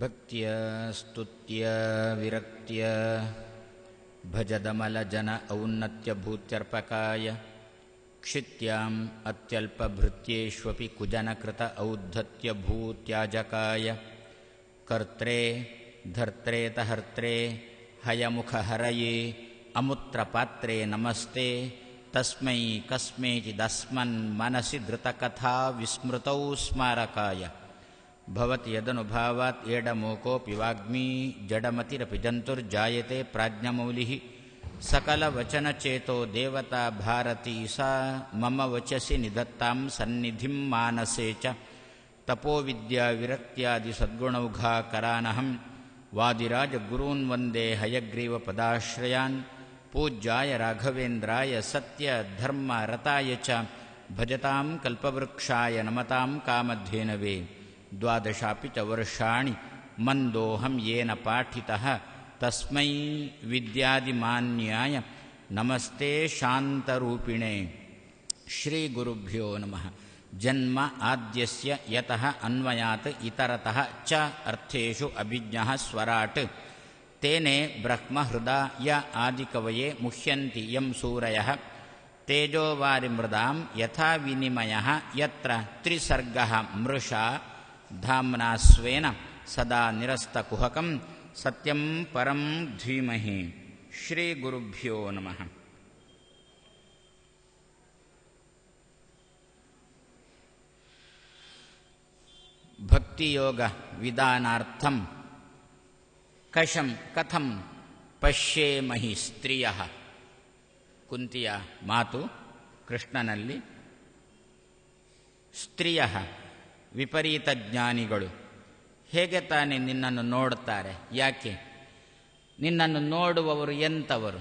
ಭಕ್ತಿಯ ಸ್ತುತ್ಯ ವಿರಕ್ತಿಯ ಭಜದಮಲಜನ ಔನ್ನತ್ಯಭೂತ್ಯರ್ಪಕಾಯ ಕ್ಷಿತ್ಯಾಂ ಅತ್ಯಲ್ಪಭೃತ್ಯೇಷ್ವಪಿ ಕುಜನಕೃತ ಔದ್ಧತ್ಯಭೂತ್ಯಾಜಕಾಯ ಕರ್ತ್ರೇ ಧರ್ತ್ರೇತಹರ್ತ್ರೇ ಹಯಮುಖಹರಯೇ ಅಮುತ್ರಪಾತ್ರೇ ನಮಸ್ತೆ ತಸ್ಮೈ ಕಸ್ಮೇಚಿದಸ್ಮನ್ ಮನಸಿ ಧೃತಕಥಾ ವಿಸ್ಮೃತೌ ಸ್ಮಾರಕಾಯ ಭವತಿ ಯದನುಭಾವಾತ್ ಏಡಮೂಕೋಪಿ ವಾಗ್ಮೀ ಜಡಮತಿರಪಿ ಜಂತುರ್ಜಾಯತೆ ಪ್ರಾಜ್ಞಮೌಲಿಃ ಸಕಲವಚನಚೇತೋ ದೇವತಾ ಭಾರತೀ ಸಾ ಮಮ ವಚಸಿ ನಿಧತ್ತಾಂ ಸನ್ನಿಧಿಂ ಮಾನಸೇ ಚ ತಪೋವಿದ್ಯಾ ವಿರಕ್ತ್ಯಾದಿ ಸದ್ಗುಣೌಘಾಕರಾನಹಂ ವಾದಿರಾಜಗುರೂನ್ ವಂದೇ ಹಯಗ್ರೀವಪದಾಶ್ರಯಾನ್ ಪೂಜ್ಯಾಯ ರಾಘವೇಂದ್ರಾಯ ಸತ್ಯಧರ್ಮರತಾಯ ಚ ಭಜತಾಂ ಕಲ್ಪವೃಕ್ಷಾಯ ನಮತಾಂ ಕಾಮಧೇನವೇ ದ್ವಾದಶಾಪಿ ಚ ವರ್ಷಾಣಿ ಮಂದೋಹಂ ಯೇನ ಪಾಠಿತಃ ತಸ್ಮೈ ವಿದ್ಯಾದಿಮಾನ್ಯಾಯ ನಮಸ್ತೆ ಶಾಂತರೂಪಿಣೆ. ಶ್ರೀ ಗುರುಭ್ಯೋ ನಮಃ. ಜನ್ಮ ಆದ್ಯಸ್ಯ ಯತಃ ಅನ್ವಯಾತ್ ಇತರತಃ ಚ ಅರ್ಥೇಷು ಅಭಿಜ್ಞಃ ಸ್ವರಾಟ್ ತೇನೆ ಬ್ರಹ್ಮ ಹೃದಯ ಆದಿಕವಯೇ ಮುಹ್ಯಂತಿ ಯಂ ಸೂರಯಃ ತೇಜೋವಾರಿ ಮೃದಾಂ ಯಥಾ ವಿನಿಮಯಃ ಯತ್ರ ತ್ರಿಸರ್ಗಃ ಮೃಷಾ ಧಾಮ್ನಾ ಸ್ವೇನ ಸದಾ ನಿರಸ್ತಕುಹಕಂ ಸತ್ಯಂ ಪರಂ ಧೀಮಹಿ. ಶ್ರೀ ಗುರುಭ್ಯೋ ನಮಃ. ಭಕ್ತಿಯೋಗ ವಿಧಾನಾರ್ಥಂ ಕಥಂ ಪಶ್ಯೇಮಹಿ ಸ್ತ್ರೀಯಃ. ಕುಂತಿಯ ಮಾತು ಕೃಷ್ಣನಲ್ಲಿ. ಸ್ತ್ರೀಯಃ ವಿಪರೀತ ಜ್ಞಾನಿಗಳು ಹೇಗೆ ತಾನೇ ನಿನ್ನನ್ನು ನೋಡ್ತಾರೆ? ಯಾಕೆ? ನಿನ್ನನ್ನು ನೋಡುವವರು ಎಂಥವರು?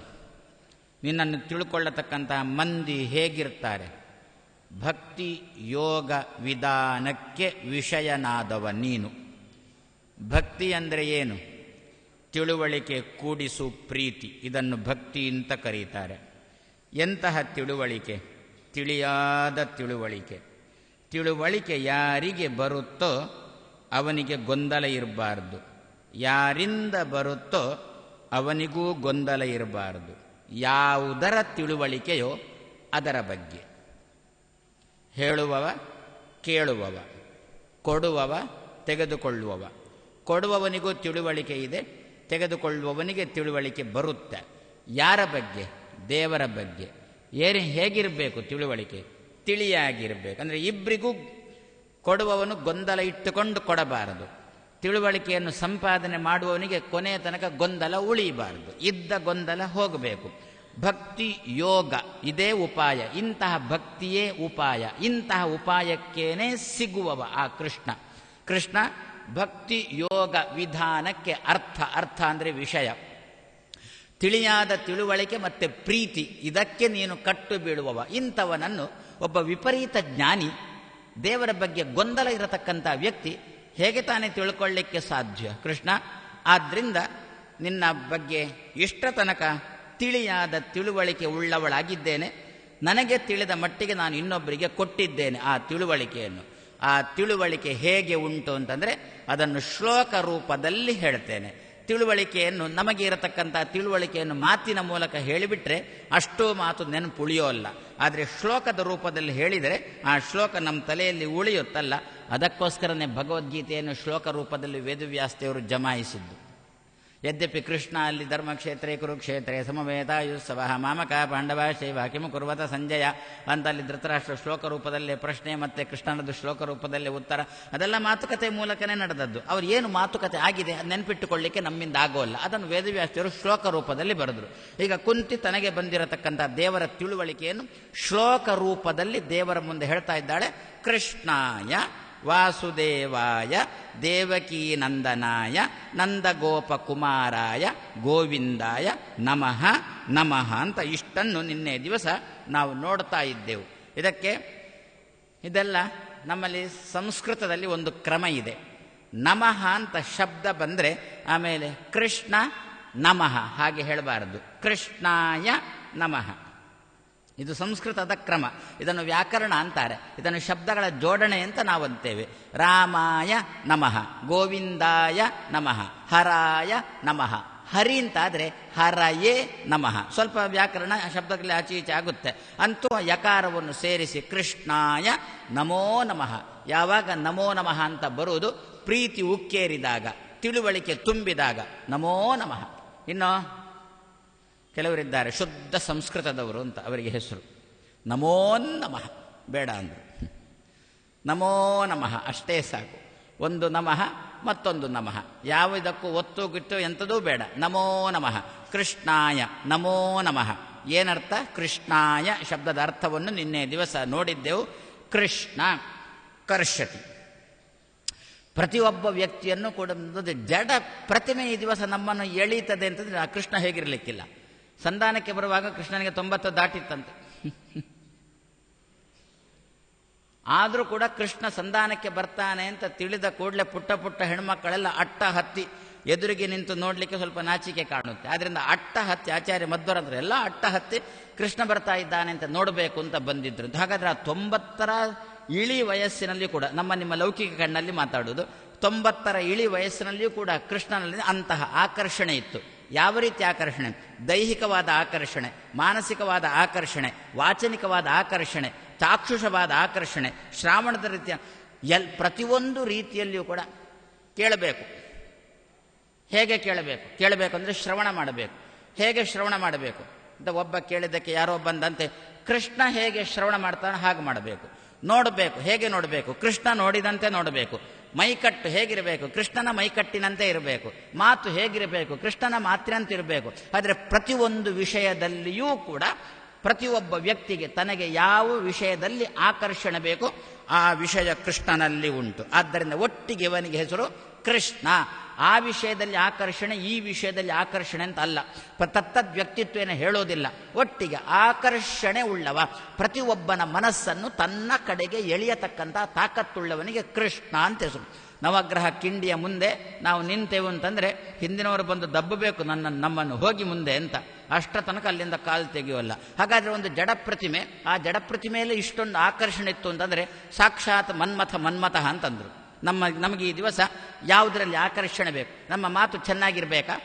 ನಿನ್ನನ್ನು ತಿಳ್ಕೊಳ್ಳತಕ್ಕಂತಹ ಮಂದಿ ಹೇಗಿರ್ತಾರೆ? ಭಕ್ತಿ ಯೋಗ ವಿಧಾನಕ್ಕೆ ವಿಷಯನಾದವ ನೀನು. ಭಕ್ತಿ ಅಂದರೆ ಏನು? ತಿಳುವಳಿಕೆ ಕೂಡಿಸು ಪ್ರೀತಿ. ಇದನ್ನು ಭಕ್ತಿ ಅಂತ ಕರೀತಾರೆ. ಎಂತಹ ತಿಳುವಳಿಕೆ? ತಿಳಿಯಾದ ತಿಳುವಳಿಕೆ. ತಿಳುವಳಿಕೆ ಯಾರಿಗೆ ಬರುತ್ತೋ ಅವನಿಗೆ ಗೊಂದಲ ಇರಬಾರ್ದು. ಯಾರಿಂದ ಬರುತ್ತೋ ಅವನಿಗೂ ಗೊಂದಲ ಇರಬಾರ್ದು. ಯಾವುದರ ತಿಳುವಳಿಕೆಯೋ ಅದರ ಬಗ್ಗೆ. ಹೇಳುವವ, ಕೇಳುವವ, ಕೊಡುವವ, ತೆಗೆದುಕೊಳ್ಳುವವ. ಕೊಡುವವನಿಗೂ ತಿಳುವಳಿಕೆ ಇದೆ, ತೆಗೆದುಕೊಳ್ಳುವವನಿಗೆ ತಿಳುವಳಿಕೆ ಬರುತ್ತೆ. ಯಾರ ಬಗ್ಗೆ? ದೇವರ ಬಗ್ಗೆ. ಹೇಗಿರಬೇಕು ತಿಳುವಳಿಕೆ? ತಿಳಿಯಾಗಿರಬೇಕು. ಅಂದರೆ ಇಬ್ಬರಿಗೂ ಕೊಡುವವನು ಗೊಂದಲ ಇಟ್ಟುಕೊಂಡು ಕೊಡಬಾರದು. ತಿಳುವಳಿಕೆಯನ್ನು ಸಂಪಾದನೆ ಮಾಡುವವನಿಗೆ ಕೊನೆಯ ತನಕ ಗೊಂದಲ ಉಳಿಯಬಾರದು. ಇದ್ದ ಗೊಂದಲ ಹೋಗಬೇಕು. ಭಕ್ತಿ ಯೋಗ ಇದೇ ಉಪಾಯ. ಇಂತಹ ಭಕ್ತಿಯೇ ಉಪಾಯ. ಇಂತಹ ಉಪಾಯಕ್ಕೇನೆ ಸಿಗುವವ ಆ ಕೃಷ್ಣ. ಕೃಷ್ಣ ಭಕ್ತಿ ಯೋಗ ವಿಧಾನಕ್ಕೆ ಅರ್ಥ ಅಂದರೆ ವಿಷಯ. ತಿಳಿಯಾದ ತಿಳುವಳಿಕೆ ಮತ್ತು ಪ್ರೀತಿ ಇದಕ್ಕೆ ನೀನು ಕಟ್ಟು ಬೀಳುವವ. ಇಂಥವನನ್ನು ಒಬ್ಬ ವಿಪರೀತ ಜ್ಞಾನಿ, ದೇವರ ಬಗ್ಗೆ ಗೊಂದಲ ಇರತಕ್ಕಂಥ ವ್ಯಕ್ತಿ ಹೇಗೆ ತಾನೇ ತಿಳ್ಕೊಳ್ಳಿಕ್ಕೆ ಸಾಧ್ಯ ಕೃಷ್ಣ? ಆದ್ದರಿಂದ ನಿನ್ನ ಬಗ್ಗೆ ಇಷ್ಟ ತನಕ ತಿಳಿಯಾದ ತಿಳುವಳಿಕೆ ಉಳ್ಳವಳಾಗಿದ್ದೇನೆ. ನನಗೆ ತಿಳಿದ ಮಟ್ಟಿಗೆ ನಾನು ಇನ್ನೊಬ್ಬರಿಗೆ ಕೊಟ್ಟಿದ್ದೇನೆ ಆ ತಿಳುವಳಿಕೆಯನ್ನು. ಆ ತಿಳುವಳಿಕೆ ಹೇಗೆ ಉಂಟು ಅಂತಂದರೆ ಅದನ್ನು ಶ್ಲೋಕ ರೂಪದಲ್ಲಿ ಹೇಳ್ತೇನೆ. ತಿಳುವಳಿಕೆಯನ್ನು, ನಮಗೆ ಇರತಕ್ಕಂಥ ತಿಳುವಳಿಕೆಯನ್ನು ಮಾತಿನ ಮೂಲಕ ಹೇಳಿಬಿಟ್ರೆ ಅಷ್ಟೋ ಮಾತು ನೆನಪುಳಿಯೋಲ್ಲ. ಆದರೆ ಶ್ಲೋಕದ ರೂಪದಲ್ಲಿ ಹೇಳಿದರೆ ಆ ಶ್ಲೋಕ ನಮ್ಮ ತಲೆಯಲ್ಲಿ ಉಳಿಯುತ್ತಲ್ಲ. ಅದಕ್ಕೋಸ್ಕರನೇ ಭಗವದ್ಗೀತೆಯನ್ನು ಶ್ಲೋಕ ರೂಪದಲ್ಲಿ ವೇದವ್ಯಾಸದೇವರು ಜಮಾಯಿಸಿದ್ದು. ಯದ್ಯಪಿ ಕೃಷ್ಣ ಅಲ್ಲಿ ಧರ್ಮಕ್ಷೇತ್ರೇ ಕುರುಕ್ಷೇತ್ರೇ ಸಮವೇತಾಯುತ್ಸವ ಮಾಮಕ ಪಾಂಡವ ಶೈವ ಕಿಮು ಕುರ್ವತ ಸಂಜಯ ಅಂತ ಅಲ್ಲಿ ಧೃತರಾಷ್ಟ್ರ ಶ್ಲೋಕ ರೂಪದಲ್ಲೇ ಪ್ರಶ್ನೆ ಮತ್ತು ಕೃಷ್ಣನದು ಶ್ಲೋಕ ರೂಪದಲ್ಲೇ ಉತ್ತರ, ಅದೆಲ್ಲ ಮಾತುಕತೆ ಮೂಲಕನೇ ನಡೆದದ್ದು. ಅವರು ಏನು ಮಾತುಕತೆ ಆಗಿದೆ ಅದು ನೆನಪಿಟ್ಟುಕೊಳ್ಳಿಕ್ಕೆ ನಮ್ಮಿಂದ ಆಗೋಲ್ಲ. ಅದನ್ನು ವೇದವ್ಯಾಸರು ಶ್ಲೋಕ ರೂಪದಲ್ಲಿ ಬರೆದರು. ಈಗ ಕುಂತಿ ತನಗೆ ಬಂದಿರತಕ್ಕಂಥ ದೇವರ ತಿಳುವಳಿಕೆಯನ್ನು ಶ್ಲೋಕ ರೂಪದಲ್ಲಿ ದೇವರ ಮುಂದೆ ಹೇಳ್ತಾ ಇದ್ದಾಳೆ. ಕೃಷ್ಣಾಯ ವಾಸುದೇವಾಯ ದೇವಕೀ ನಂದನಾಯ ನಂದಗೋಪಕುಮಾರಾಯ ಗೋವಿಂದಾಯ ನಮಃ ನಮಃ ಅಂತ ಇಷ್ಟನ್ನು ನಿನ್ನೆ ದಿವಸ ನಾವು ನೋಡ್ತಾ ಇದ್ದೆವು. ಇದೆಲ್ಲ ನಮ್ಮಲ್ಲಿ ಸಂಸ್ಕೃತದಲ್ಲಿ ಒಂದು ಕ್ರಮ ಇದೆ. ನಮಃ ಅಂತ ಶಬ್ದ ಬಂದರೆ ಆಮೇಲೆ ಕೃಷ್ಣ ನಮಃ ಹಾಗೆ ಹೇಳಬಾರದು. ಕೃಷ್ಣಾಯ ನಮಃ. ಇದು ಸಂಸ್ಕೃತದ ಕ್ರಮ. ಇದನ್ನು ವ್ಯಾಕರಣ ಅಂತಾರೆ. ಇದನ್ನು ಶಬ್ದಗಳ ಜೋಡಣೆ ಅಂತ ನಾವು ಅಂತೇವೆ. ರಾಮಾಯ ನಮಃ, ಗೋವಿಂದಾಯ ನಮಃ, ಹರಾಯ ನಮಃ. ಹರಿ ಅಂತಾದರೆ ಹರಯೇ ನಮಃ. ಸ್ವಲ್ಪ ವ್ಯಾಕರಣ ಶಬ್ದಗಳಲ್ಲಿ ಆಚೆ ಈಚೆ ಆಗುತ್ತೆ. ಅಂತೂ ಯಕಾರವನ್ನು ಸೇರಿಸಿ ಕೃಷ್ಣಾಯ ನಮೋ ನಮಃ. ಯಾವಾಗ ನಮೋ ನಮಃ ಅಂತ ಬರುವುದು? ಪ್ರೀತಿ ಉಕ್ಕೇರಿದಾಗ, ತಿಳುವಳಿಕೆ ತುಂಬಿದಾಗ ನಮೋ ನಮಃ. ಇನ್ನು ಕೆಲವರಿದ್ದಾರೆ ಶುದ್ಧ ಸಂಸ್ಕೃತದವರು ಅಂತ, ಅವರಿಗೆ ಹೆಸರು ನಮೋ ನಮಃ ಬೇಡ ಅಂದರು. ನಮೋ ನಮಃ ಅಷ್ಟೇ ಸಾಕು. ಒಂದು ನಮಃ ಮತ್ತೊಂದು ನಮಃ, ಯಾವುದಕ್ಕೂ ಒತ್ತು ಗಿಟ್ಟು ಎಂಥದೂ ಬೇಡ. ನಮೋ ನಮಃ. ಕೃಷ್ಣಾಯ ನಮೋ ನಮಃ. ಏನರ್ಥ? ಕೃಷ್ಣಾಯ ಶಬ್ದದ ಅರ್ಥವನ್ನು ನಿನ್ನೆ ದಿವಸ ನೋಡಿದ್ದೆವು. ಕೃಷ್ಣ ಕರ್ಷತಿ, ಪ್ರತಿಯೊಬ್ಬ ವ್ಯಕ್ತಿಯನ್ನು ಕೂಡ ಜಡ ಪ್ರತಿಮೆ ಈ ದಿವಸ ನಮ್ಮನ್ನು ಎಳೀತದೆ ಅಂತಂದರೆ ಆ ಕೃಷ್ಣ ಹೇಗಿರಲಿಕ್ಕಿಲ್ಲ. ಸಂಧಾನಕ್ಕೆ ಬರುವಾಗ ಕೃಷ್ಣನಿಗೆ 90 ದಾಟಿತ್ತಂತೆ. ಆದರೂ ಕೂಡ ಕೃಷ್ಣ ಸಂಧಾನಕ್ಕೆ ಬರ್ತಾನೆ ಅಂತ ತಿಳಿದ ಕೂಡಲೇ ಪುಟ್ಟ ಪುಟ್ಟ ಹೆಣ್ಮಕ್ಕಳೆಲ್ಲ ಅಟ್ಟ ಹತ್ತಿ ಎದುರಿಗೆ ನಿಂತು ನೋಡಲಿಕ್ಕೆ ಸ್ವಲ್ಪ ನಾಚಿಕೆ ಕಾಣುತ್ತೆ. ಆದ್ದರಿಂದ ಅಟ್ಟ ಹತ್ತಿ, ಆಚಾರ್ಯ ಮಧ್ವರಂದ್ರೆ ಎಲ್ಲ ಅಟ್ಟ ಹತ್ತಿ ಕೃಷ್ಣ ಬರ್ತಾ ಇದ್ದಾನೆ ಅಂತ ನೋಡಬೇಕು ಅಂತ ಬಂದಿದ್ರು. ಹಾಗಾದ್ರೆ ಆ 90ರ ಇಳಿ ವಯಸ್ಸಿನಲ್ಲಿ ಕೂಡ, ನಿಮ್ಮ ಲೌಕಿಕ ಕಣ್ಣಲ್ಲಿ ಮಾತಾಡೋದು, 90ರ ಇಳಿ ವಯಸ್ಸಿನಲ್ಲಿಯೂ ಕೂಡ ಕೃಷ್ಣನಲ್ಲಿ ಅಂತಹ ಆಕರ್ಷಣೆ ಇತ್ತು. ಯಾವ ರೀತಿ ಆಕರ್ಷಣೆ? ದೈಹಿಕವಾದ ಆಕರ್ಷಣೆ, ಮಾನಸಿಕವಾದ ಆಕರ್ಷಣೆ, ವಾಚನಿಕವಾದ ಆಕರ್ಷಣೆ, ಚಾಕ್ಷುಷವಾದ ಆಕರ್ಷಣೆ, ಶ್ರಾವಣದ ರೀತಿಯ ಪ್ರತಿಯೊಂದು ರೀತಿಯಲ್ಲಿಯೂ ಕೂಡ ಕೇಳಬೇಕು. ಹೇಗೆ ಕೇಳಬೇಕು ಅಂದರೆ ಶ್ರವಣ ಮಾಡಬೇಕು. ಹೇಗೆ ಶ್ರವಣ ಮಾಡಬೇಕು ಅಂತ ಒಬ್ಬ ಕೇಳಿದ್ದಕ್ಕೆ ಯಾರೋ ಬಂದಂತೆ ಕೃಷ್ಣ ಹೇಗೆ ಶ್ರವಣ ಮಾಡ್ತಾನೆ ಹಾಗೆ ಮಾಡಬೇಕು. ನೋಡಬೇಕು. ಹೇಗೆ ನೋಡಬೇಕು? ಕೃಷ್ಣ ನೋಡಿದಂತೆ ನೋಡಬೇಕು. ಮೈಕಟ್ಟು ಹೇಗಿರಬೇಕು? ಕೃಷ್ಣನ ಮೈಕಟ್ಟಿನಂತೆ ಇರಬೇಕು. ಮಾತು ಹೇಗಿರಬೇಕು? ಕೃಷ್ಣನ ಮಾತಿನಂತೆ ಇರಬೇಕು. ಆದರೆ ಪ್ರತಿಯೊಂದು ವಿಷಯದಲ್ಲಿಯೂ ಕೂಡ ಪ್ರತಿಯೊಬ್ಬ ವ್ಯಕ್ತಿಗೆ ತನಗೆ ಯಾವ ವಿಷಯದಲ್ಲಿ ಆಕರ್ಷಣೆ ಬೇಕು ಆ ವಿಷಯ ಕೃಷ್ಣನಲ್ಲಿ ಉಂಟು. ಆದ್ದರಿಂದ ಒಟ್ಟಿಗೆ ಇವನಿಗೆ ಹೆಸರು ಕೃಷ್ಣ. ಆ ವಿಷಯದಲ್ಲಿ ಆಕರ್ಷಣೆ, ಈ ವಿಷಯದಲ್ಲಿ ಆಕರ್ಷಣೆ ಅಂತ ಅಲ್ಲ. ತತ್ತದ್ ವ್ಯಕ್ತಿತ್ವೇನ ಹೇಳೋದಿಲ್ಲ. ಒಟ್ಟಿಗೆ ಆಕರ್ಷಣೆ ಉಳ್ಳವ, ಪ್ರತಿಯೊಬ್ಬನ ಮನಸ್ಸನ್ನು ತನ್ನ ಕಡೆಗೆ ಎಳೆಯತಕ್ಕಂಥ ತಾಕತ್ತುಳ್ಳವನಿಗೆ ಕೃಷ್ಣ ಅಂತ ಹೆಸರು. ನವಗ್ರಹ ಕಿಂಡಿಯ ಮುಂದೆ ನಾವು ನಿಂತೆವು ಅಂತಂದರೆ ಹಿಂದಿನವರು ಬಂದು ದಬ್ಬಬೇಕು ನಮ್ಮನ್ನು ಹೋಗಿ ಮುಂದೆ ಅಂತ. ಅಷ್ಟರ ತನಕ ಅಲ್ಲಿಂದ ಕಾಲು ತೆಗೆಯುವಲ್ಲ. ಹಾಗಾದರೆ ಒಂದು ಜಡ ಪ್ರತಿಮೆ, ಆ ಜಡ ಪ್ರತಿಮೆಯಲ್ಲಿ ಇಷ್ಟೊಂದು ಆಕರ್ಷಣೆ ಇತ್ತು ಅಂತಂದರೆ ಸಾಕ್ಷಾತ್ ಮನ್ಮಥ ಅಂತಂದರು. ನಮಗೆ ಈ ದಿವಸ ಯಾವುದರಲ್ಲಿ ಆಕರ್ಷಣೆ ಬೇಕು? ನಮ್ಮ ಮಾತು ಚೆನ್ನಾಗಿರ್ಬೇಕಾ?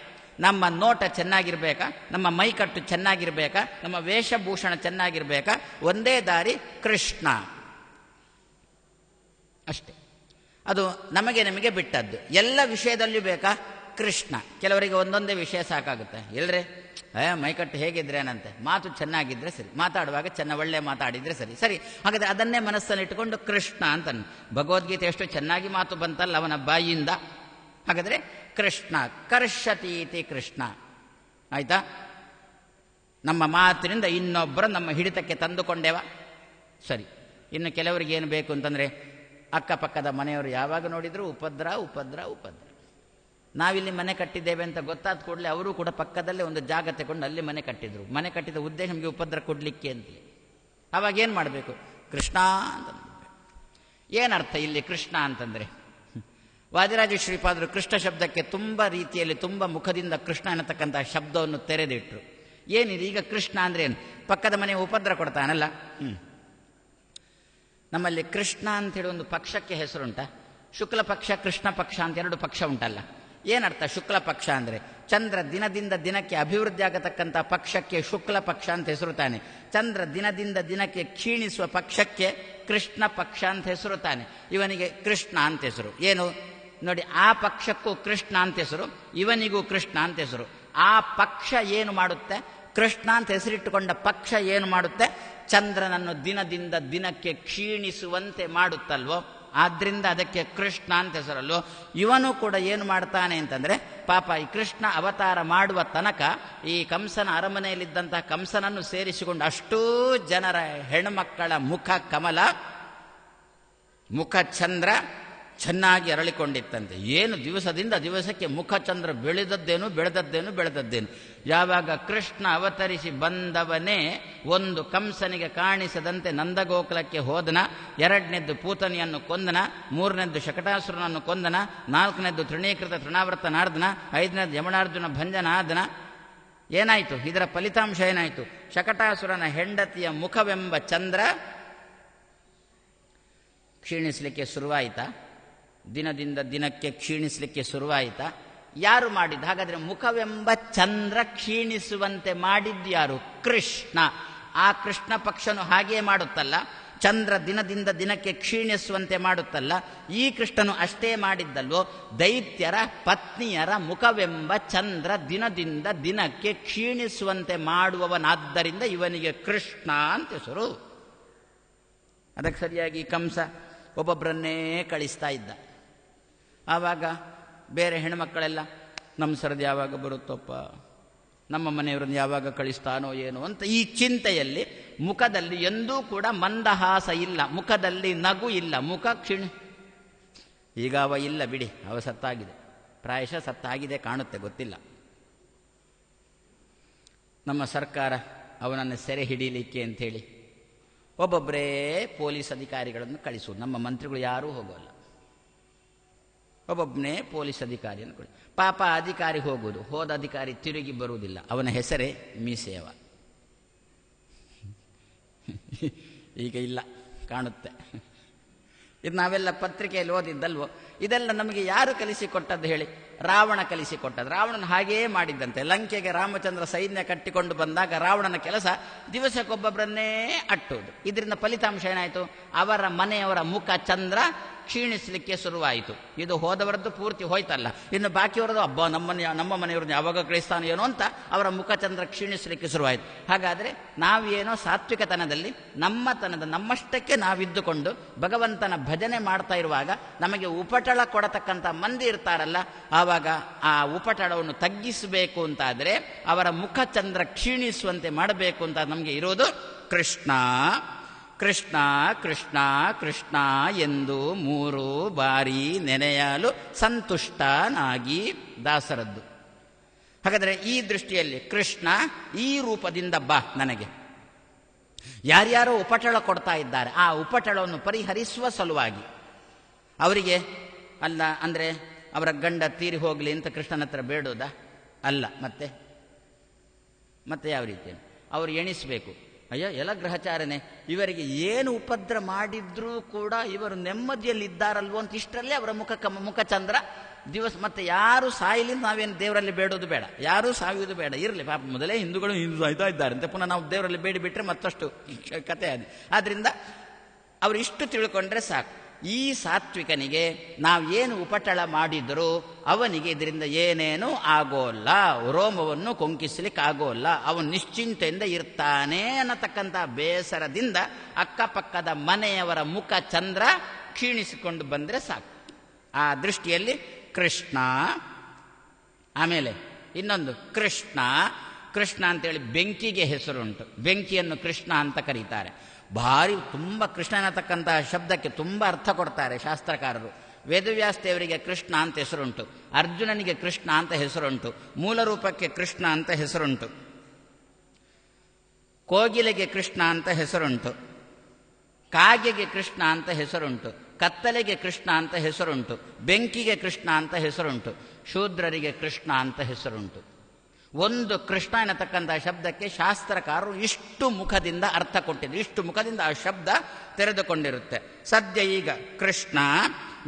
ನಮ್ಮ ನೋಟ ಚೆನ್ನಾಗಿರ್ಬೇಕಾ? ನಮ್ಮ ಮೈಕಟ್ಟು ಚೆನ್ನಾಗಿರ್ಬೇಕಾ? ನಮ್ಮ ವೇಷಭೂಷಣ ಚೆನ್ನಾಗಿರ್ಬೇಕಾ? ಒಂದೇ ದಾರಿ ಕೃಷ್ಣ ಅಷ್ಟೇ. ಅದು ನಮಗೆ ಬಿಟ್ಟದ್ದು. ಎಲ್ಲ ವಿಷಯದಲ್ಲೂ ಬೇಕಾ ಕೃಷ್ಣ. ಕೆಲವರಿಗೆ ಒಂದೊಂದೇ ವಿಷಯ ಸಾಕಾಗುತ್ತೆ. ಇಲ್ಲರೆ ಮೈಕಟ್ಟು ಹೇಗಿದ್ರೇನಂತೆ, ಮಾತು ಚೆನ್ನಾಗಿದ್ರೆ ಸರಿ, ಮಾತಾಡುವಾಗ ಒಳ್ಳೆ ಮಾತಾಡಿದ್ರೆ ಸರಿ. ಹಾಗಾದರೆ ಅದನ್ನೇ ಮನಸ್ಸಲ್ಲಿ ಇಟ್ಟುಕೊಂಡು ಕೃಷ್ಣ ಅಂತ. ಭಗವದ್ಗೀತೆ ಎಷ್ಟು ಚೆನ್ನಾಗಿ ಮಾತು ಬಂತಲ್ಲ ಅವನ ಬಾಯಿಯಿಂದ. ಹಾಗಾದರೆ ಕೃಷ್ಣ ಕರ್ಷತೀತಿ ಕೃಷ್ಣ. ಆಯ್ತಾ? ನಮ್ಮ ಮಾತಿನಿಂದ ಇನ್ನೊಬ್ಬರ ನಮ್ಮ ಹಿಡಿತಕ್ಕೆ ತಂದುಕೊಂಡೇವ ಸರಿ. ಇನ್ನು ಕೆಲವರಿಗೆ ಏನು ಬೇಕು ಅಂತಂದರೆ ಅಕ್ಕಪಕ್ಕದ ಮನೆಯವರು ಯಾವಾಗ ನೋಡಿದರೂ ಉಪದ್ರ. ನಾವಿಲ್ಲಿ ಮನೆ ಕಟ್ಟಿದ್ದೇವೆ ಅಂತ ಗೊತ್ತಾದ ಕೂಡಲೇ ಅವರು ಕೂಡ ಪಕ್ಕದಲ್ಲೇ ಒಂದು ಜಾಗ ತಗೊಂಡು ಅಲ್ಲಿ ಮನೆ ಕಟ್ಟಿದ್ರು. ಮನೆ ಕಟ್ಟಿದ ಉದ್ದೇಶ ನಮಗೆ ಉಪದ್ರ ಕೊಡಲಿಕ್ಕೆ ಅಂತ. ಆವಾಗ ಏನು ಮಾಡಬೇಕು? ಕೃಷ್ಣ ಅಂತ. ಏನರ್ಥ ಇಲ್ಲಿ ಕೃಷ್ಣ ಅಂತಂದರೆ? ವಾದಿರಾಜ ಶ್ರೀಪಾದರು ಕೃಷ್ಣ ಶಬ್ದಕ್ಕೆ ತುಂಬ ರೀತಿಯಲ್ಲಿ ತುಂಬ ಮುಖದಿಂದ ಕೃಷ್ಣ ಅನ್ನತಕ್ಕಂಥ ಶಬ್ದವನ್ನು ತೆರೆದಿಟ್ಟರು. ಏನಿದೆ ಈಗ ಕೃಷ್ಣ ಅಂದರೆ ಏನು? ಪಕ್ಕದ ಮನೆ ಉಪದ್ರ ಕೊಡ್ತಾನಲ್ಲ. ನಮ್ಮಲ್ಲಿ ಕೃಷ್ಣ ಅಂತೇಳಿ ಒಂದು ಪಕ್ಷಕ್ಕೆ ಹೆಸರುಂಟ. ಶುಕ್ಲ ಪಕ್ಷ, ಕೃಷ್ಣ ಪಕ್ಷ ಅಂತ 2 ಪಕ್ಷ ಉಂಟಲ್ಲ. ಏನರ್ಥ ಶುಕ್ಲ ಪಕ್ಷ ಅಂದರೆ? ಚಂದ್ರ ದಿನದಿಂದ ದಿನಕ್ಕೆ ಅಭಿವೃದ್ಧಿ ಆಗತಕ್ಕಂಥ ಪಕ್ಷಕ್ಕೆ ಶುಕ್ಲ ಪಕ್ಷ ಅಂತ ಹೆಸರು ತಾನೆ. ಚಂದ್ರ ದಿನದಿಂದ ದಿನಕ್ಕೆ ಕ್ಷೀಣಿಸುವ ಪಕ್ಷಕ್ಕೆ ಕೃಷ್ಣ ಪಕ್ಷ ಅಂತ ಹೆಸರು ತಾನೆ. ಇವನಿಗೆ ಕೃಷ್ಣ ಅಂತ ಹೆಸರು. ಏನು ನೋಡಿ, ಆ ಪಕ್ಷಕ್ಕೂ ಕೃಷ್ಣ ಅಂತ ಹೆಸರು, ಇವನಿಗೂ ಕೃಷ್ಣ ಅಂತ ಹೆಸರು. ಆ ಪಕ್ಷ ಏನು ಮಾಡುತ್ತೆ? ಕೃಷ್ಣ ಅಂತ ಹೆಸರಿಟ್ಟುಕೊಂಡ ಪಕ್ಷ ಏನು ಮಾಡುತ್ತೆ? ಚಂದ್ರನನ್ನು ದಿನದಿಂದ ದಿನಕ್ಕೆ ಕ್ಷೀಣಿಸುವಂತೆ ಮಾಡುತ್ತಲ್ವೋ, ಆದ್ರಿಂದ ಅದಕ್ಕೆ ಕೃಷ್ಣ ಅಂತ ಹೆಸರಲ್ಲೋ. ಇವನು ಕೂಡ ಏನು ಮಾಡ್ತಾನೆ ಅಂತಂದರೆ, ಪಾಪ ಈ ಕೃಷ್ಣ ಅವತಾರ ಮಾಡುವ ತನಕ ಈ ಕಂಸನ ಅರಮನೆಯಲ್ಲಿದ್ದಂತಹ ಕಂಸನನ್ನು ಸೇರಿಸಿಕೊಂಡು ಅಷ್ಟೂ ಜನರ ಹೆಣ್ಮಕ್ಕಳ ಮುಖ ಕಮಲ, ಮುಖ ಚಂದ್ರ ಚೆನ್ನಾಗಿ ಅರಳಿಕೊಂಡಿತ್ತಂತೆ. ಏನು ದಿವಸದಿಂದ ದಿವಸಕ್ಕೆ ಮುಖಚಂದ್ರ ಬೆಳೆದದ್ದೇನು. ಯಾವಾಗ ಕೃಷ್ಣ ಅವತರಿಸಿ ಬಂದವನೇ ಒಂದು ಕಂಸನಿಗೆ ಕಾಣಿಸದಂತೆ ನಂದಗೋಕುಲಕ್ಕೆ ಹೋದನ, 2ನೇದ್ದು ಪೂತನಿಯನ್ನು ಕೊಂದನ, 3ನೇದ್ದು ಶಕಟಾಸುರನನ್ನು ಕೊಂದನ, 4ನೇದ್ದು ತೃಣೀಕೃತ ತೃಣಾವೃತ ನಾರ್ದನ, 5ನೇದ್ದು ಯಮನಾರ್ಜುನ ಭಂಜನ ಆದನ. ಏನಾಯಿತು? ಇದರ ಫಲಿತಾಂಶ ಏನಾಯಿತು? ಶಕಟಾಸುರನ ಹೆಂಡತಿಯ ಮುಖವೆಂಬ ಚಂದ್ರ ಕ್ಷೀಣಿಸಲಿಕ್ಕೆ ಶುರುವಾಯಿತಾ? ದಿನದಿಂದ ದಿನಕ್ಕೆ ಕ್ಷೀಣಿಸಲಿಕ್ಕೆ ಶುರುವಾಯಿತಾ? ಯಾರು ಮಾಡಿದ್ದು? ಹಾಗಾದರೆ ಮುಖವೆಂಬ ಚಂದ್ರ ಕ್ಷೀಣಿಸುವಂತೆ ಮಾಡಿದ್ದು ಯಾರು? ಕೃಷ್ಣ. ಆ ಕೃಷ್ಣ ಪಕ್ಷನು ಹಾಗೇ ಮಾಡುತ್ತಲ್ಲ, ಚಂದ್ರ ದಿನದಿಂದ ದಿನಕ್ಕೆ ಕ್ಷೀಣಿಸುವಂತೆ ಮಾಡುತ್ತಲ್ಲ, ಈ ಕೃಷ್ಣನು ಅಷ್ಟೇ ಮಾಡಿದ್ದಲ್ವೋ? ದೈತ್ಯರ ಪತ್ನಿಯರ ಮುಖವೆಂಬ ಚಂದ್ರ ದಿನದಿಂದ ದಿನಕ್ಕೆ ಕ್ಷೀಣಿಸುವಂತೆ ಮಾಡುವವನಾದ್ದರಿಂದ ಇವನಿಗೆ ಕೃಷ್ಣ ಅಂತ ಹೆಸರು. ಅದಕ್ಕೆ ಸರಿಯಾಗಿ ಕಂಸ ಒಬ್ಬೊಬ್ಬರನ್ನೇ ಕಳಿಸ್ತಾ ಇದ್ದ. ಆವಾಗ ಬೇರೆ ಹೆಣ್ಮಕ್ಕಳೆಲ್ಲ ನಮ್ಮ ಸರದಿ ಯಾವಾಗ ಬರುತ್ತಪ್ಪ, ನಮ್ಮ ಮನೆಯವರನ್ನು ಯಾವಾಗ ಕಳಿಸ್ತಾನೋ ಏನೋ ಅಂತ ಈ ಚಿಂತೆಯಲ್ಲಿ ಮುಖದಲ್ಲಿ ಎಂದೂ ಕೂಡ ಮಂದಹಾಸ ಇಲ್ಲ, ಮುಖದಲ್ಲಿ ನಗು ಇಲ್ಲ, ಮುಖ ಈಗ ಅವ ಇಲ್ಲ ಬಿಡಿ, ಅವ ಸತ್ತಾಗಿದೆ, ಪ್ರಾಯಶಃ ಸತ್ತಾಗಿದೆ ಕಾಣುತ್ತೆ, ಗೊತ್ತಿಲ್ಲ. ನಮ್ಮ ಸರ್ಕಾರ ಅವನನ್ನು ಸೆರೆ ಹಿಡೀಲಿಕ್ಕೆ ಅಂಥೇಳಿ ಒಬ್ಬೊಬ್ಬರೇ ಪೊಲೀಸ್ ಅಧಿಕಾರಿಗಳನ್ನು ಕಳಿಸುವುದು. ನಮ್ಮ ಮಂತ್ರಿಗಳು ಯಾರೂ ಹೋಗೋಲ್ಲ, ಒಬ್ಬೊಬ್ಬನೇ ಪೊಲೀಸ್ ಅಧಿಕಾರಿಯನ್ನು ಕಳಿಸಿ. ಪಾಪ ಅಧಿಕಾರಿ ಹೋಗುವುದು, ಹೋದ ಅಧಿಕಾರಿ ತಿರುಗಿ ಬರುವುದಿಲ್ಲ, ಅವನ ಹೆಸರೇ ಮೀಸೆಯವ. ಈಗ ಇಲ್ಲ ಕಾಣುತ್ತೆ. ಇದು ನಾವೆಲ್ಲ ಪತ್ರಿಕೆಯಲ್ಲಿ ಓದಿದ್ದಲ್ವೋ? ಇದೆಲ್ಲ ನಮಗೆ ಯಾರು ಕಲಿಸಿಕೊಟ್ಟದ್ದು ಹೇಳಿ? ರಾವಣ ಕಲಿಸಿಕೊಟ್ಟದ್ದು. ರಾವಣನ ಹಾಗೆಯೇ ಮಾಡಿದ್ದಂತೆ. ಲಂಕೆಗೆ ರಾಮಚಂದ್ರ ಸೈನ್ಯ ಕಟ್ಟಿಕೊಂಡು ಬಂದಾಗ ರಾವಣನ ಕೆಲಸ ದಿವಸಕ್ಕೊಬ್ಬೊಬ್ಬರನ್ನೇ ಅಟ್ಟುವುದು. ಇದರಿಂದ ಫಲಿತಾಂಶ ಏನಾಯಿತು? ಅವರ ಮನೆಯವರ ಮುಖ ಚಂದ್ರ ಕ್ಷೀಣಿಸಲಿಕ್ಕೆ ಶುರುವಾಯಿತು. ಇದು ಹೋದವರದ್ದು ಪೂರ್ತಿ ಹೋಯ್ತಲ್ಲ, ಇನ್ನು ಬಾಕಿಯವರದ್ದು ಹಬ್ಬ ನಮ್ಮ ಮನೆಯವ್ರನ್ನ ಯಾವಾಗ ಕಳಿಸ್ತಾನೋ ಏನೋ ಅಂತ ಅವರ ಮುಖಚಂದ್ರ ಕ್ಷೀಣಿಸಲಿಕ್ಕೆ ಶುರುವಾಯಿತು. ಹಾಗಾದರೆ ನಾವೇನೋ ಸಾತ್ವಿಕತನದಲ್ಲಿ ನಮ್ಮಷ್ಟಕ್ಕೆ ನಾವಿದ್ದುಕೊಂಡು ಭಗವಂತನ ಭಜನೆ ಮಾಡ್ತಾ ಇರುವಾಗ ನಮಗೆ ಉಪಟಳ ಕೊಡತಕ್ಕಂಥ ಮಂದಿ ಇರ್ತಾರಲ್ಲ, ಆವಾಗ ಆ ಉಪಟಳವನ್ನು ತಗ್ಗಿಸಬೇಕು ಅಂತಾದರೆ, ಅವರ ಮುಖಚಂದ್ರ ಕ್ಷೀಣಿಸುವಂತೆ ಮಾಡಬೇಕು ಅಂತ ನಮಗೆ ಇರೋದು ಕೃಷ್ಣ ಕೃಷ್ಣ ಕೃಷ್ಣ ಕೃಷ್ಣ ಎಂದು 3 ಬಾರಿ ನೆನೆಯಲು ಸಂತುಷ್ಟನಾಗಿ ದಾಸರದ್ದು. ಹಾಗಾದರೆ ಈ ದೃಷ್ಟಿಯಲ್ಲಿ ಕೃಷ್ಣ ಈ ರೂಪದಿಂದ ಬಾ ನನಗೆ. ಯಾರ್ಯಾರೋ ಉಪಟಳ ಕೊಡ್ತಾ ಇದ್ದಾರೆ, ಆ ಉಪಟಳವನ್ನು ಪರಿಹರಿಸುವ ಸಲುವಾಗಿ ಅವರಿಗೆ ಅಲ್ಲ ಅಂದರೆ ಅವರ ಗಂಡ ತೀರಿ ಹೋಗಲಿ ಅಂತ ಕೃಷ್ಣನ ಹತ್ರ ಬೇಡೋದಾ? ಅಲ್ಲ. ಮತ್ತೆ ಯಾವ ರೀತಿ ಅವರು ಎಣಿಸಬೇಕು. ಅಯ್ಯೋ ಎಲ್ಲ ಗ್ರಹಚಾರನೆ, ಇವರಿಗೆ ಏನು ಉಪದ್ರ ಮಾಡಿದ್ರೂ ಕೂಡ ಇವರು ನೆಮ್ಮದಿಯಲ್ಲಿದ್ದಾರಲ್ವೋ ಅಂತ ಇಷ್ಟರಲ್ಲೇ ಅವರ ಮುಖಚಂದ್ರ ದಿವಸ. ಮತ್ತೆ ಯಾರು ಸಾಯಲಿ, ನಾವೇನು ದೇವರಲ್ಲಿ ಬೇಡೋದು ಬೇಡ, ಯಾರೂ ಸಾಯುವುದು ಬೇಡ, ಇರಲಿ ಪಾಪ, ಮೊದಲೇ ಹಿಂದೂಗಳು ಸಾಯ್ತಾ ಇದ್ದಾರಂತೆ, ಪುನಃ ನಾವು ದೇವರಲ್ಲಿ ಬೇಡಿ ಬಿಟ್ಟರೆ ಮತ್ತಷ್ಟು ಕತೆ ಅದು. ಆದ್ದರಿಂದ ಅವರು ಇಷ್ಟು ತಿಳ್ಕೊಂಡ್ರೆ ಸಾಕು. ಈ ಸಾತ್ವಿಕನಿಗೆ ನಾವೇನು ಉಪಟಳ ಮಾಡಿದರೂ ಅವನಿಗೆ ಇದರಿಂದ ಏನೇನೂ ಆಗೋಲ್ಲ, ರೋಮವನ್ನು ಕೊಂಕಿಸ್ಲಿಕ್ಕೆ ಆಗೋಲ್ಲ, ಅವನು ನಿಶ್ಚಿಂತೆಯಿಂದ ಇರ್ತಾನೆ ಅನ್ನತಕ್ಕಂಥ ಬೇಸರದಿಂದ ಅಕ್ಕಪಕ್ಕದ ಮನೆಯವರ ಮುಖ ಚಂದ್ರ ಕ್ಷೀಣಿಸಿಕೊಂಡು ಬಂದರೆ ಸಾಕು. ಆ ದೃಷ್ಟಿಯಲ್ಲಿ ಕೃಷ್ಣ. ಆಮೇಲೆ ಇನ್ನೊಂದು ಕೃಷ್ಣ. ಕೃಷ್ಣ ಅಂತೇಳಿ ಬೆಂಕಿಗೆ ಹೆಸರುಂಟು, ಬೆಂಕಿಯನ್ನು ಕೃಷ್ಣ ಅಂತ ಕರೀತಾರೆ. ಭಾರಿ ತುಂಬ ಕೃಷ್ಣ ಅನ್ನತಕ್ಕಂತಹ ಶಬ್ದಕ್ಕೆ ತುಂಬ ಅರ್ಥ ಕೊಡ್ತಾರೆ ಶಾಸ್ತ್ರಕಾರರು. ವೇದವ್ಯಾಸ ದೇವರಿಗೆ ಕೃಷ್ಣ ಅಂತ ಹೆಸರುಂಟು, ಅರ್ಜುನನಿಗೆ ಕೃಷ್ಣ ಅಂತ ಹೆಸರುಂಟು, ಮೂಲ ರೂಪಕ್ಕೆ ಕೃಷ್ಣ ಅಂತ ಹೆಸರುಂಟು, ಕೋಗಿಲೆಗೆ ಕೃಷ್ಣ ಅಂತ ಹೆಸರುಂಟು, ಕಾಗೆಗೆ ಕೃಷ್ಣ ಅಂತ ಹೆಸರುಂಟು, ಕತ್ತಲೆಗೆ ಕೃಷ್ಣ ಅಂತ ಹೆಸರುಂಟು, ಬೆಂಕಿಗೆ ಕೃಷ್ಣ ಅಂತ ಹೆಸರುಂಟು, ಶೂದ್ರರಿಗೆ ಕೃಷ್ಣ ಅಂತ ಹೆಸರುಂಟು. ಒಂದು ಕೃಷ್ಣ ಎನ್ನತಕ್ಕಂಥ ಶಬ್ದಕ್ಕೆ ಶಾಸ್ತ್ರಕಾರರು ಇಷ್ಟು ಮುಖದಿಂದ ಅರ್ಥ ಕೊಟ್ಟಿದ್ದು, ಇಷ್ಟು ಮುಖದಿಂದ ಆ ಶಬ್ದ ತೆರೆದುಕೊಂಡಿರುತ್ತೆ. ಸದ್ಯ ಈಗ ಕೃಷ್ಣ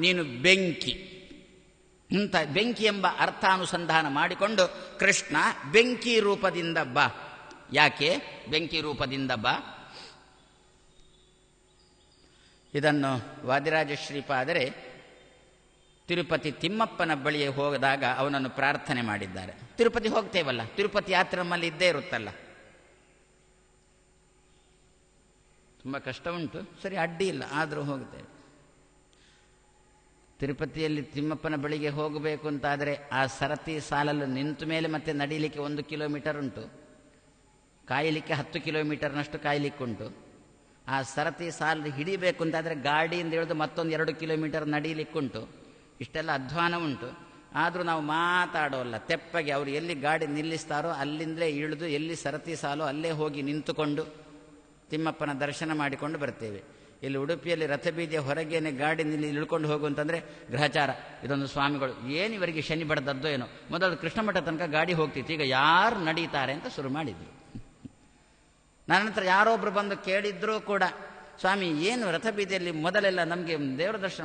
ನೀನು ಬೆಂಕಿ ಅಂತ ಬೆಂಕಿ ಎಂಬ ಅರ್ಥಾನುಸಂಧಾನ ಮಾಡಿಕೊಂಡು ಕೃಷ್ಣ ಬೆಂಕಿ ರೂಪದಿಂದ ಬಾ. ಯಾಕೆ ಬೆಂಕಿ ರೂಪದಿಂದ ಬಾ? ಇದನ್ನು ವಾದಿರಾಜ ಶ್ರೀಪಾದರೆ ತಿರುಪತಿ ತಿಮ್ಮಪ್ಪನ ಬಳಿಯೇ ಹೋದಾಗ ಅವನನ್ನು ಪ್ರಾರ್ಥನೆ ಮಾಡಿದ್ದಾರೆ. ತಿರುಪತಿ ಹೋಗ್ತೇವಲ್ಲ, ತಿರುಪತಿ ಯಾತ್ರೆ ನಮ್ಮಲ್ಲಿ ಇದ್ದೇ ಇರುತ್ತಲ್ಲ, ತುಂಬ ಕಷ್ಟ ಉಂಟು, ಸರಿ ಅಡ್ಡಿ ಇಲ್ಲ, ಆದರೂ ಹೋಗ್ತೇವೆ. ತಿರುಪತಿಯಲ್ಲಿ ತಿಮ್ಮಪ್ಪನ ಬಳಿಗೆ ಹೋಗಬೇಕು ಅಂತಾದರೆ ಆ ಸರತಿ ಸಾಲಲ್ಲಿ ನಿಂತ ಮೇಲೆ ಮತ್ತೆ ನಡೀಲಿಕ್ಕೆ 1 ಕಿಲೋಮೀಟರ್ ಉಂಟು, ಕಾಯಲಿಕ್ಕೆ 10 ಕಿಲೋಮೀಟರ್ನಷ್ಟು ಕಾಯಲಿಕ್ಕುಂಟು. ಆ ಸರತಿ ಸಾಲು ಹಿಡಿಬೇಕು ಅಂತಾದರೆ ಗಾಡಿಯಿಂದ ಇಳಿದು ಮತ್ತೊಂದು 2 ಕಿಲೋಮೀಟರ್ ನಡೀಲಿಕ್ಕುಂಟು. ಇಷ್ಟೆಲ್ಲ ಅಧ್ವಾನ ಉಂಟು. ಆದರೂ ನಾವು ಮಾತಾಡೋಲ್ಲ, ತೆಪ್ಪಗೆ ಅವರು ಎಲ್ಲಿ ಗಾಡಿ ನಿಲ್ಲಿಸ್ತಾರೋ ಅಲ್ಲಿಂದಲೇ ಇಳಿದು ಎಲ್ಲಿ ಸರತಿ ಸಾಲೋ ಅಲ್ಲೇ ಹೋಗಿ ನಿಂತುಕೊಂಡು ತಿಮ್ಮಪ್ಪನ ದರ್ಶನ ಮಾಡಿಕೊಂಡು ಬರ್ತೇವೆ. ಇಲ್ಲಿ ಉಡುಪಿಯಲ್ಲಿ ರಥಬೀದಿಯ ಹೊರಗೇನೆ ಗಾಡಿ ನಿಲ್ಲಿ ಇಳ್ಕೊಂಡು ಹೋಗು ಅಂತಂದರೆ ಗ್ರಹಚಾರ. ಇದೊಂದು ಸ್ವಾಮಿಗಳು ಏನು ಇವರಿಗೆ ಶನಿ ಬಡ್ದದ್ದೋ ಏನೋ. ಮೊದಲು ಕೃಷ್ಣಮಠ ತನಕ ಗಾಡಿ ಹೋಗ್ತಿತ್ತು, ಈಗ ಯಾರು ನಡೀತಾರೆ ಅಂತ ಶುರು ಮಾಡಿದ್ರು. ನನ್ನಂತರ ಯಾರೊಬ್ರು ಬಂದು ಕೇಳಿದ್ರೂ ಕೂಡ, ಸ್ವಾಮಿ ಏನು ರಥಬೀದಿಯಲ್ಲಿ ಮೊದಲೆಲ್ಲ ನಮಗೆ ದೇವರ ದರ್ಶನ